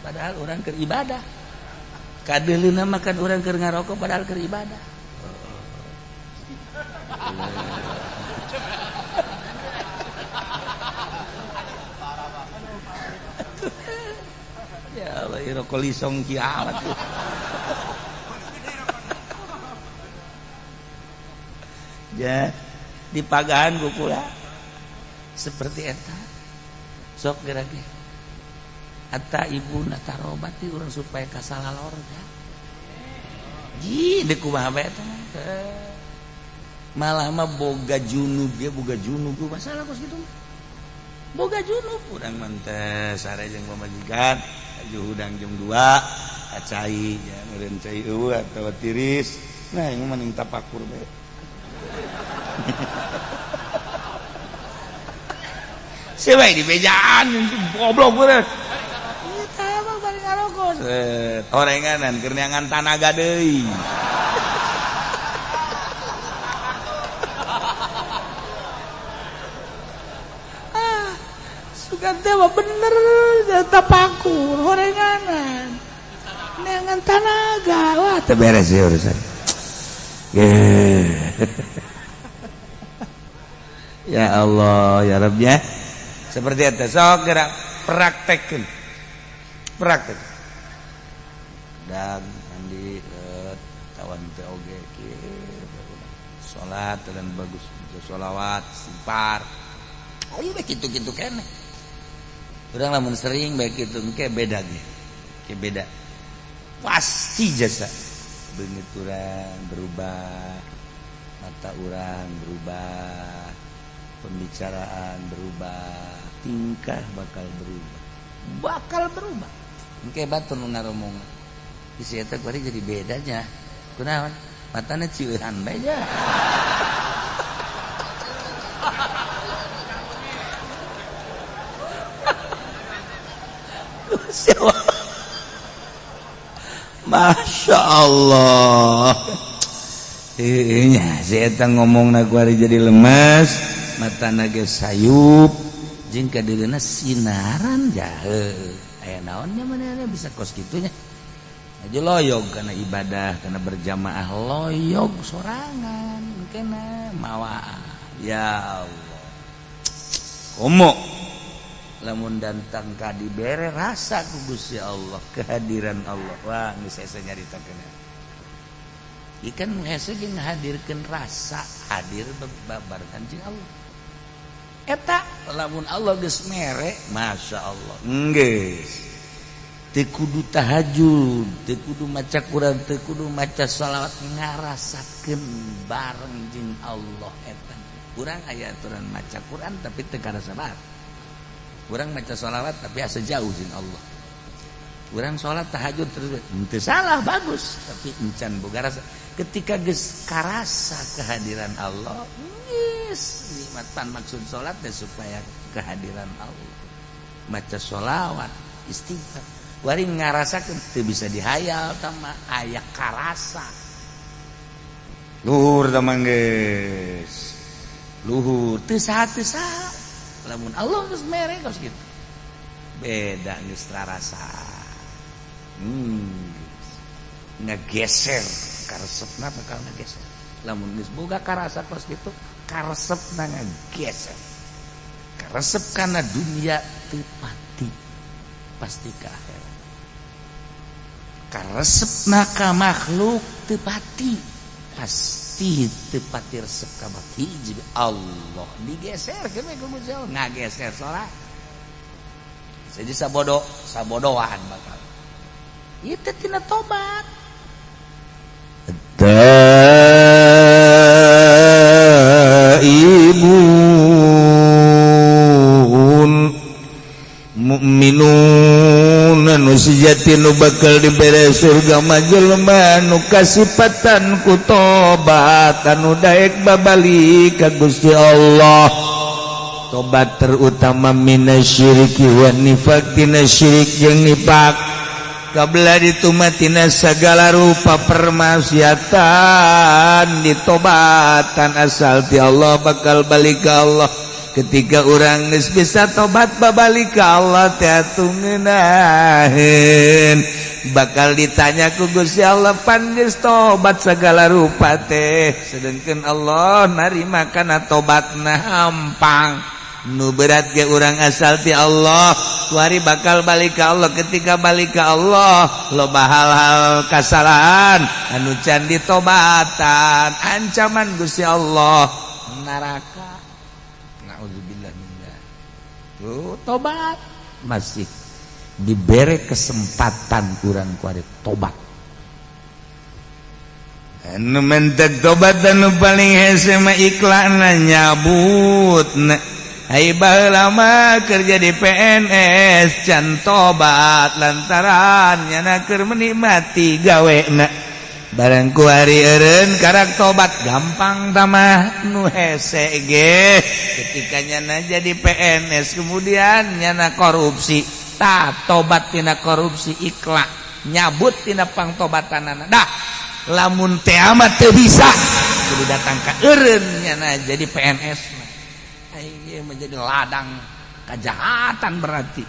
padahal orang keur ibadah kadeulina mah kan urang keur ngarokok padahal keur ibadah ya Allah rokok lisong kiamat tuh ya di pagahan kula seperti eta sok gerage hatta ibuna tarobati urang supaya kasalalor ya ji deuk kumaha bae eta malah mah boga junub dia boga junub masalah kos kitu boga junub urang mah teh sare jeung pamajikan hudang jam 2 acai ya meureun cai eueuh atawa tiris nah ieu mah ning tapakur bae siapa di bejaan goblok bener kita mah bari ngarokok orenganan keur neangan tanaga deui sugan teh mah bener tapakur orenganan neangan tanaga wah teu beres ya urusan ya Allah ya Rabb ya seperti itu sok gerak praktek dan mandi tawan teh oge kieu salat dan bagus sholawat istighfar ayo baik gitu kene urang lamun sering baik itu engke beda ge ke beda pasti jasa beungeut urang berubah mata urang berubah pembicaraan berubah tingkah bakal berubah engke batur nu ngaromong isi eta kuari jadi bedanya kunaon matana cieuhan bae ja Masya Allah saya ngomong kuari jadi lemes matana ge sayup jeung kadirina sinaran jahe aya naonnya manehna bisa kos kitunya aja loyog karena ibadah karena berjamaah loyog sorangan kena mawa ya Allah komo lamun dantang ka dibere rasa ku Gusti Allah kehadiran Allah wah geus saya nyaritakeun ikan hese jeung ngahadirkeun rasa hadir babarengan jeung Allah eta lamun Allah geus mere masya Allah geus teu kudu tahajud teu kudu maca Quran teu kudu maca shalawat ngarasakeun bareng jeung Allah eta urang aya aturan maca Quran tapi teu karasa bae urang maca shalawat tapi asa jauh jeung Allah urang salat tahajud terus teu salah bagus tapi encan boga rasa ketika geus karasa kehadiran Allah geus nikmatan maksud salat teh supaya kehadiran Allah maca shalawat istighfar wari ngarasakeun teu bisa dihayal tama aya karasa luhur tamang geus luhur teu saha lamun Allah geus mere geus kitu beda geus rarasa ngageser karesepna bakal ngageser lamun geus boga karasa kos kitu karesepna ngageser karesep kana dunia teu pasti ka akhirat karesepna ka makhluk teu pati teu pati resep ka hiji Allah digeser ke Gusti Allah ngageser salat jadi sabodohan bakal itu tina tobat taibun mukminun anu sejati nu bakal dibere surga majelma nu kasipatan ku tobat anu daek babalik ka Gusti Allah tobat terutama minasyiriki wa nifaq tina syirik jeung nifaq kabla ditumatina segala rupa permaksiatan ditobatan asal ti Allah bakal balik ka Allah ketika orang geus bisa tobat babalik ka Allah teh atuh ngeunaheun bakal ditanya ku Gusti Allah pan geus tobat segala rupa teh sedengkeun Allah narima kana tobatna hampang nu berat ge urang asal ti Allah wari bakal balik ka Allah ketika balik ka Allah loba hal-hal kasalahan anu can ditobatan ancaman Gusti Allah neraka naudzubillah minna tuh tobat masih dibere kesempatan urang kuari tobat anu mentek tobat anu paling hese mah iklanna nyabutna hai baheula mah kerja di PNS can tobat lantaran nyana keur menikmati gawena barang kuari eureun karak tobat gampang tamah nu hese ge ketika nyana jadi PNS kemudian nyana korupsi tah tobat tina korupsi ikhlas nyabut tina pangtobatanana dah lamun teh amat teu bisa kudu datang ka eureun nyana jadi PNS menjadi ladang kejahatan berarti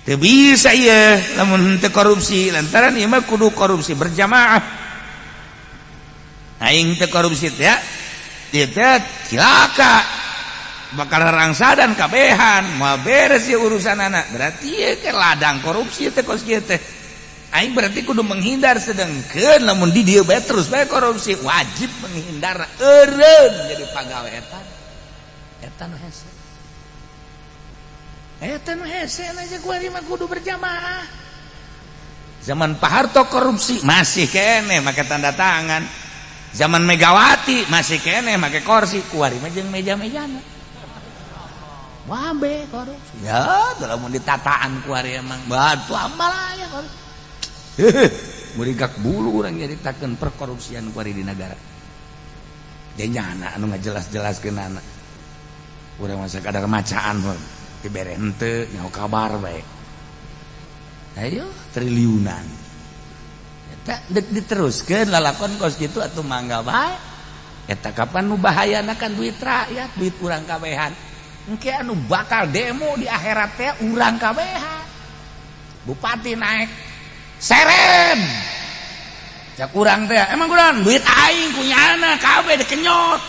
teu bisa ieu lamun teu korupsi lantaran ieu mah kudu korupsi berjamaah aing teu korupsi teh ieu teh cilaka bakal rangsadan kabehan moal beres ieu urusanana berarti ieu ke ladang korupsi teh kos kieu teh aing berarti kudu menghindar sedengkeun lamun di dieu bae terus bae korupsi wajib menghindar eureun jadi pagawe eta eta nu hese. Eta nu hese aja kuari mah kudu berjamaah. Zaman Pak Harto korupsi masih kene make tanda tangan. Zaman Megawati masih kene make kursi, kuari mah jeung meja-mejana. Wabe korupsi. Ya, teu lamun ditataan kuari emang batu ambal aya korupsi. Murigak bulu urang nyaritakeun perkorupsian kuari di negara. Denyana anu ngajelas-jelaskeun anak. Urang masa kadar macaan pun dibere henteu nyaho kabar bae. Ayo triliunan. Eta diteruskeun lalakon kos kitu atuh mangga bae. Eta kapan nu bahayana kan duit rakyat, duit urang kabehan. Engke anu bakal demo di akhirat teh urang kabehan. Bupati naik serem. Cak urang teh emang urang duit aing punyana kabeh dikenyot.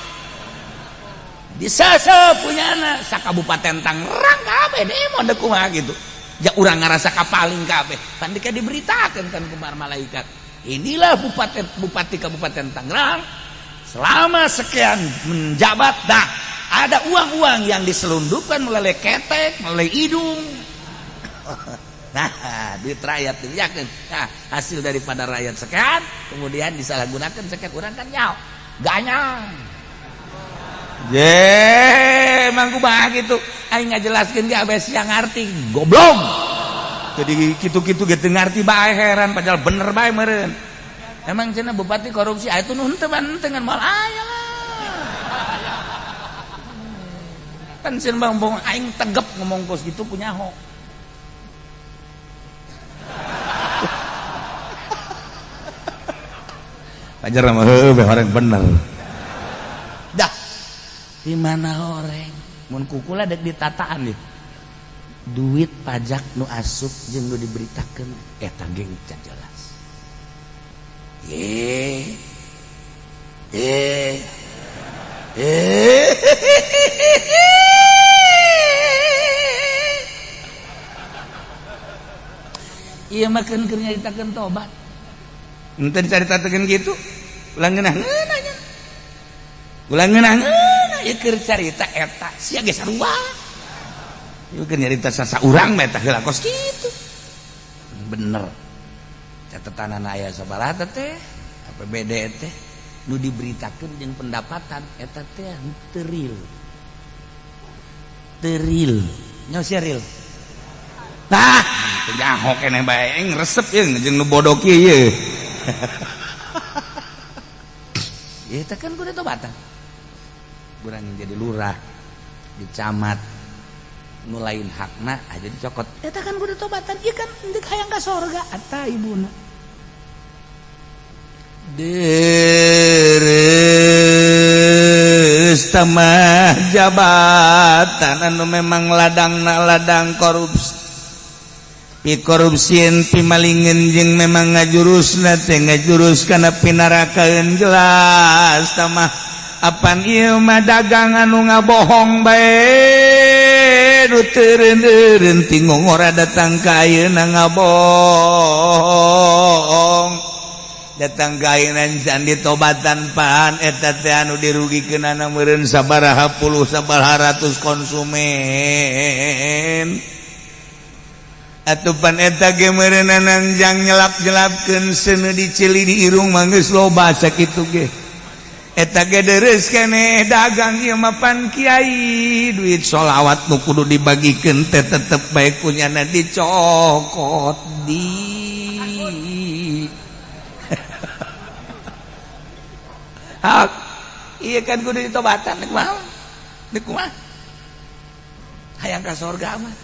Disesep punyana sakabupaten Tangerang kabeh demo da kumaha gitu. Ja urang ngarasa kapaling kabeh. Pan dika diberitakeun kan ku malaikat. Inilah bupati Kabupaten Tangerang selama sekian menjabat dah ada uang-uang yang diselundupkan melalui ketek, melalui hidung. Nah, duit rakyat dibiarkan. Nah, hasil daripada rakyat sekian, kemudian disalahgunakan sekian kurang kan nyaw, ganyang. Emang kumaha gitu. Aing ngajelaskeun ge abes yang ngarti, goblok. Jadi kitu-kitu ge teu ngarti bae heran padahal bener bae meureun. Emang cenah bupati korupsi aya teu nu henteu bantengan moal aya lah. Kan sieun bang aing tegep ngomong kos gitu punya ho. Ajar mah heuh orang bener. Dah. Di mana orang? Mun kukula dek ditataan nih. Duit pajak nu asup jeung nu diberitakeun eta ge jelas. Iya makan keur nyaritakeun tobat. Ente dicaritakeun gitu, ulang ngeunah-ngeunahnya. Ulang ngeunah-ngeunah ieu keur carita eta sia ge sarua. Ieu keur nyarita sasaurang mah eta heula kos kitu. Bener. Catetanana aya sabaraha teh? APBD teh nu diberitakeun jeung pendapatan eta teh teu real. Teu real. Nya sia real. Tah, teu nyaho keneh bae eng resep yeung jeung nu bodoh kieu ye. Ya eta kan kudu tobatan. Urang jadi lurah di camat nu lain hakna aja dicokot. Eta kan kudu tobatan. Ieu kan deuk hayang ka sorga eta ibuna. Deres tamah jabatan anu memang ladang korupsi. Korupsieun pimalingen jeung memang ngajurusna teh ngajurus kana pinarakaeun jelas tamah apan ieu mah dagang anu ngabohong bae nu teu reun-reun tinggung ora datang ka ayeuna ngabohong datang ka ayeuna can ditobatan pan eta teh anu dirugikeunana meureun sabaraha puluh sabaraha ratus konsumen. Atupan eta ge meureunna nangjang nyelap-nyelapkeun seuneu dicili di irung mah geus loba sakitu ge. Eta ge deres keneh dagang ieu mah pan kiai, duit sholawat nu kudu dibagikeun teh tetep bae kunyana dicokot di. Hak ieu kan kudu ditobatan deuk mah. Deuk mah. Hayang ka surga mah.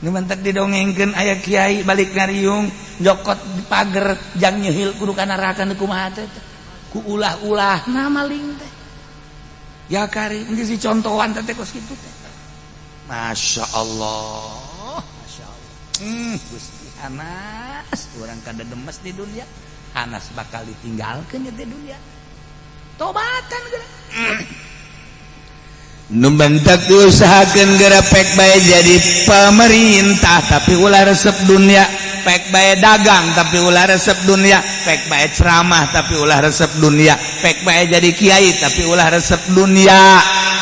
Ngementek didongengkeun aya kiai balik ngariung jokot di pager jang nyeuhil kudu ka neraka teh kumaha teh ku ulah-ulah maling teh ya kari geus dicontohan teh kos kitu teh masyaallah Gusti Anas urang kada demes di dunia Anas bakal ditinggalkeun di dunia tobatan geura Numbantak diusahakeun geura pek bae jadi pemerintah tapi ulah resep dunia, pek bae dagang tapi ulah resep dunia, pek bae ceramah tapi ulah resep dunia, pek bae jadi kiai tapi ulah resep dunia.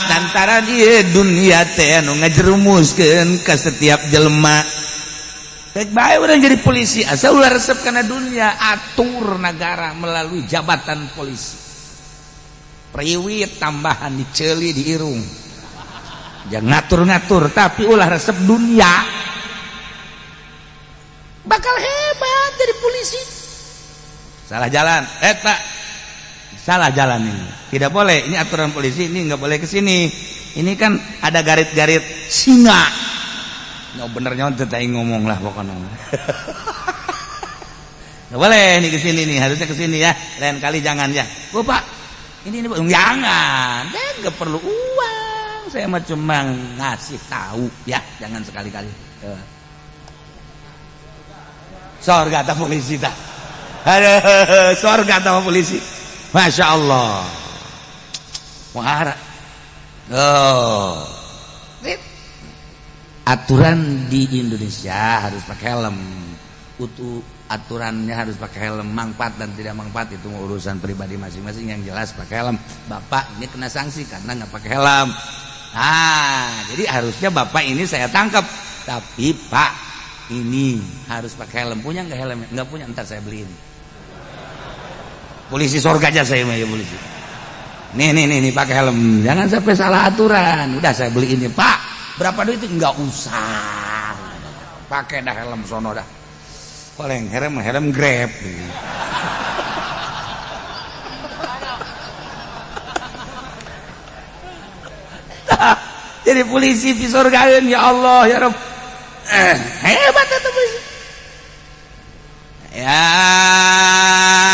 lantaran ieu dunia teh anu ngajerumuskeun ka setiap jelema. Baik bae urang jadi polisi asal ulah resep kana dunia, atur negara melalui jabatan polisi. Priwit tambahan diceuli di irung. Jangan ngatur-ngatur tapi ulah resep dunia. Bakal hebat jadi polisi. Salah jalan, eta salah jalan ini. Tidak boleh, ini aturan polisi, ini nggak boleh ke sini. Ini kan ada garit-garit singa. Nggak bener nyontet aing ngomong lah pokoknya. Nggak boleh ini ke sini nih, harusnya ke sini ya. Lain kali jangan ya. Oh Pak, ini jangan. Saya nggak perlu uang. Saya mah cuma ngasih tahu ya, jangan sekali-kali. Sorga ta polisi ta. Aduh, sorga ta polisi. Masya Allah. Wahara. Oh. Aturan di Indonesia harus pakai helm. Aturannya harus pakai helm. Manfaat dan tidak manfaat itu urusan pribadi masing-masing. Yang jelas pakai helm. Bapak ini kena sanksi karena nggak pakai helm. Nah, jadi harusnya bapak ini saya tangkap. Tapi Pak, ini harus pakai helm. Punya nggak helmnya? Nggak punya, ntar saya beliin. Polisi sorga aja saya mah ya polisi. Nih pakai helm. Jangan sampai salah aturan. Udah saya beli ini Pak. Berapa duit itu? Enggak usah. Pakai dah helm sono dah. Paling helm Grab. Jadi polisi di surgaeun ya Allah ya Rabb. Hebat itu polisi. Ya,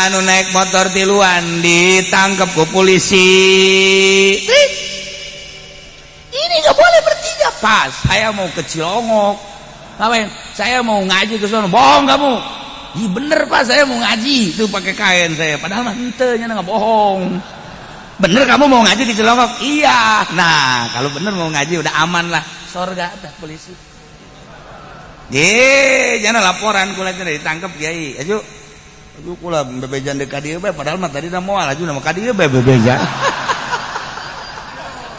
anu naik motor tiluan ditangkap ke polisi. Ini nggak boleh bertiga. Pas saya mau ke Cilongok, ngapain? Saya mau ngaji ke sana. Bohong kamu. Iya bener Pak, saya mau ngaji. Itu pakai kain saya. Padahal mah henteu nya nggak bohong. Bener kamu mau ngaji di Cilongok? Iya. Nah, kalau bener mau ngaji udah aman lah. Sorga dah polisi. Jangan laporan kula cenah ditangkap Kiai. Aju kula bebejan deuk ka dieu bae padahal mah tadi moal aju nama ka dieu bae bebejan.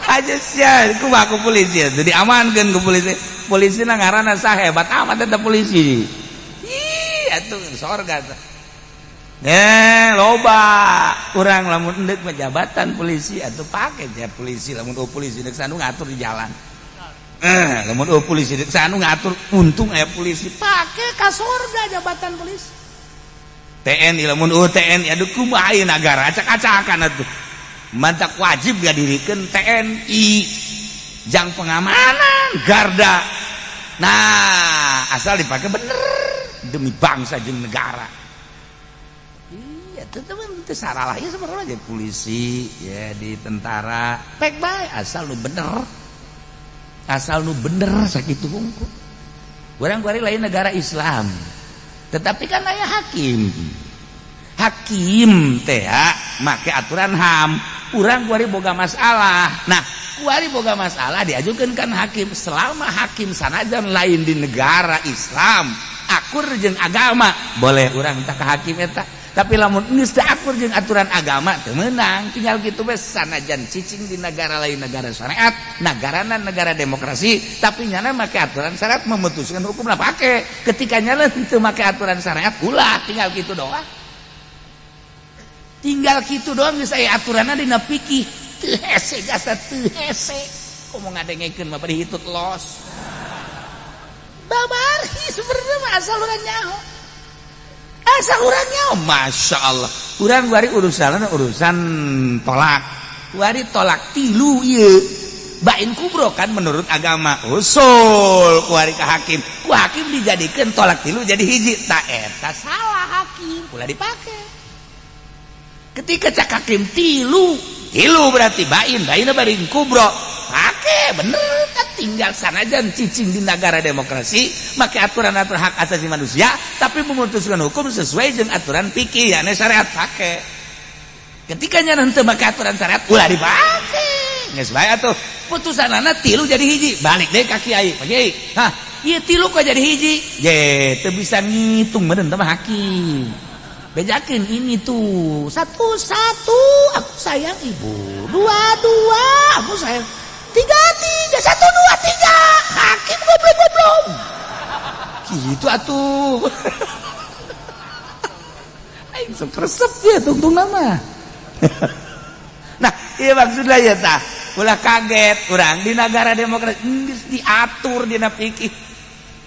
Aja sia kumaha ku polisi teu diamankeun ku polisi. Polisina ngaranna sahebat amat eta polisi. Ih atuh sorga teh. Loba urang lamun endeuk jabatan polisi atuh pake ya polisi lamun polisi deuk sanu ngatur di jalan. Lamun polisi sanu ngatur untung aya polisi pake ka sorga jabatan polisi. TNI lamun TNI aduh kumaha ieu nagara acak-acakan atuh. Mantak wajib ngadirikeun TNI jang pengamanan garda. Nah, asal dipake bener demi bangsa jeung negara. Iya, teu salah ya sebenarnya jadi polisi ya di tentara pek bae asal nu bener. Asal nu bener sakitu hungkul. Urang kuari lain negara Islam. Tetapi kan aya hakim. Hakim teh make aturan HAM. Urang kuari boga masalah. Nah, kuari boga masalah diajukeun kan hakim. Selama hakim sanajan lain di negara Islam, akur jeung agama, boleh urang minta ka hakim eta. Tapi lamun geus teu akur jeung aturan agama teu meunang, tinggal kitu we sanajan cicing di negara lain negara syariat, nagarana negara demokrasi, tapi nyana make aturan syariat memutuskan hukum lah pake. Ketika nyana teu make aturan syariat ulah tinggal kitu doang. Tinggal kitu doang geus aya aturanna dina fikih. Teu hese gasa teu hese. Komo ngadengekeun mah bari hitut los. Babari sebenarnya mah asal urang nyaho. Asal urangnya, masya Allah. Urang kuari urusan tolak. Kuari tolak tilu iya. Bain kubro kan menurut agama. Usul kuari ke hakim. Ku hakim dijadikan tolak tilu jadi hiji. Tak eta salah hakim. Pula dipakai. Ketika cak hakim tilu berarti bain barin kubro. Pakai bener. Tinggal sanajan cicing di negara demokrasi make aturan-aturan hak asasi manusia tapi memutuskan hukum sesuai dengan aturan fikih ya syariat pake. Ketika nya henteu make aturan syariat ulah dipake geus bae atuh putusanana tilu jadi hiji balik deui ka kiai. Pak Kiai hah ieu tilu kok jadi hiji ye teu bisa ngitung meureun teh hakim bejakeun ini tuh 1 aku sayang ibu 2 aku sayang 3 1 2 3 hakim goblok gitu atuh. Aing sok resep ya tungtung nama. Nah iya maksudnya ya tah ulah kaget orang di negara demokrasi geus diatur dina fikih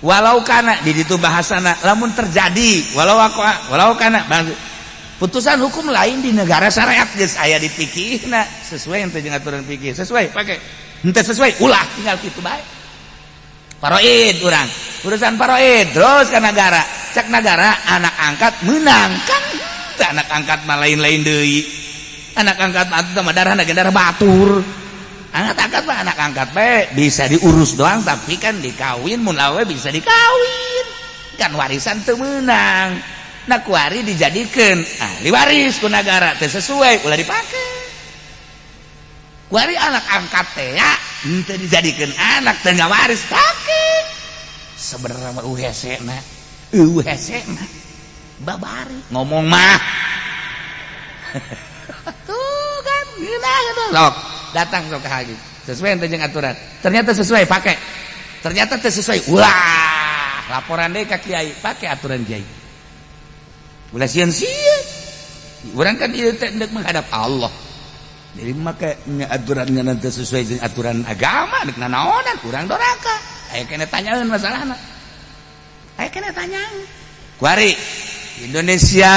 walau kana di ditu bahasana lamun terjadi walau kana putusan hukum lain di negara syariat geus aya di fikihna sesuai ente jeung aturan fikih sesuai pake henteu sesuai ulah tinggal kitu bae. Paroid urang urusan paroid terus ke negara cek negara anak angkat menang kan anak angkat mah lain-lain deui anak angkat mah darah batur anak angkat mah anak angkat bae bisa diurus doang tapi kan dikawin mun lawe bisa dikawin kan warisan teu meunang. Nah kuari dijadikan ahli waris ku negara teu sesuai ulah dipake kuari anak angkat teh ya teu dijadikan anak teu ngawaris pake sebenarnya mah UHC na babari ngomong mah tuh kan gila gitu sok datang sok ke hakim sesuai ente jeung aturan ternyata sesuai pake ternyata teu sesuai ulah laporan deui ka kiai pake aturan kiai ulah sieun-sieun urang kan ieu teh hendak menghadap Allah jadi make aturan ngan teu sesuai jeung aturan agama deuk nanaonan urang doraka aya kene tanyaeun masalahna aya kene tanyaeun kuari Indonesia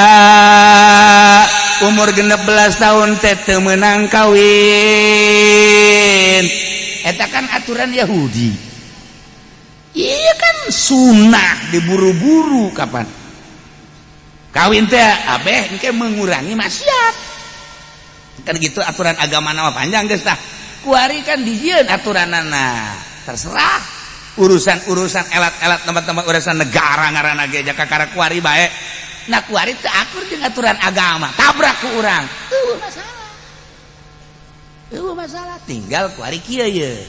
umur 16 tahun teh teu meunang kawin eta kan aturan Yahudi iya kan sunnah diburu-buru kapan kawin teh abeh engke mengurangi maksiat kan gitu aturan agama nama panjang geus tah kuari kan dijieun aturanana terserah urusan elat-elat tempat-tempat urusan negara ngaranna ge jakakara kuari bae nah kuari teu akur jeung aturan agama tabrak ku urang eueuh masalah tinggal kuari kieu ye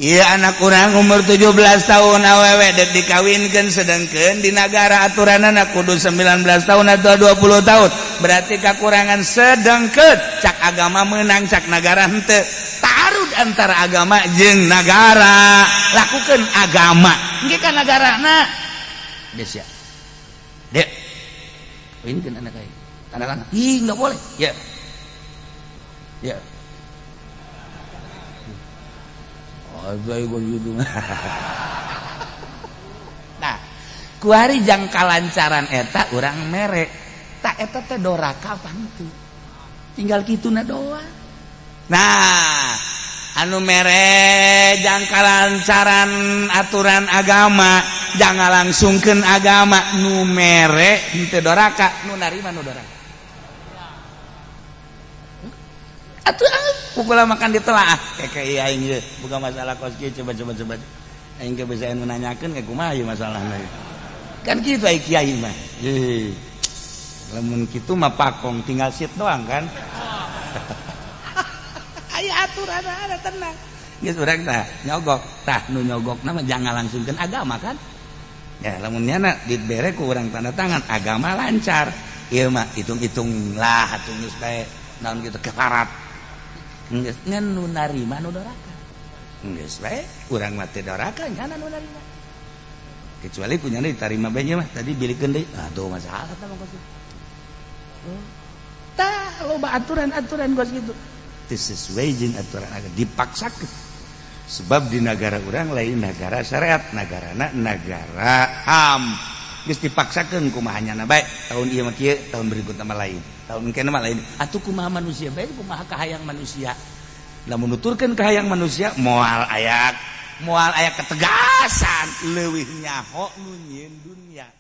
iya anak urang umur 17 tahun awewe dek dikawinkeun sedengkeun di negara aturanana kudu 19 tahun atau 20 tahun berarti kakurangan sedengkeun cak agama menang cak negara henteu tarud antara agama jeung negara lakukeun agama engke ka negarana des ya dek kawinkeun anak aing tanda tangan ih enggak boleh ya ya nah kuari jang kalancaran eta urang mere tak eta teh doraka pantu tinggal kituna doang nah anu mere jang kalancaran aturan agama jangan langsungkeun agama nu mere henteu doraka nu narima nu doraka atuh pukul makan ditelaah kayak aing ieu bukan masalah kos kieu coba aing ge bisa nanyakeun ke kumaha ieu masalahna kan kitu ai kiai mah lamun kitu mah pakong tinggal sit doang kan aya aturan ada tenang geus urang tah nyogok tah nu nyogokna mah jangan langsungkeun agama kan ya lamun nyana dibere ku urang tanda tangan agama lancar ieu mah hitung-hitung lah atuh geus bae naon kitu keparat geus ngan nu narima nu doraka geus bae urang mah teh doraka nyana nu narima kecuali punyana ditarima bae mah tadi bilikeun deui aduh masalah tah mah kitu tah loba aturan-aturan geus kitu teu sesuai jeung aturan agama dipaksakeun sebab di negara urang lain negara syariat nagarana negara HAM geus dipaksakeun kumaha nyana bae tahun ieu mah kieu tahun berikutna mah lain tahun kena mah lain atuh kumaha manusia bae kumaha kahayang manusia lamun nuturkeun kahayang manusia moal aya ketegasan leuwih nyaho nu nyieun dunya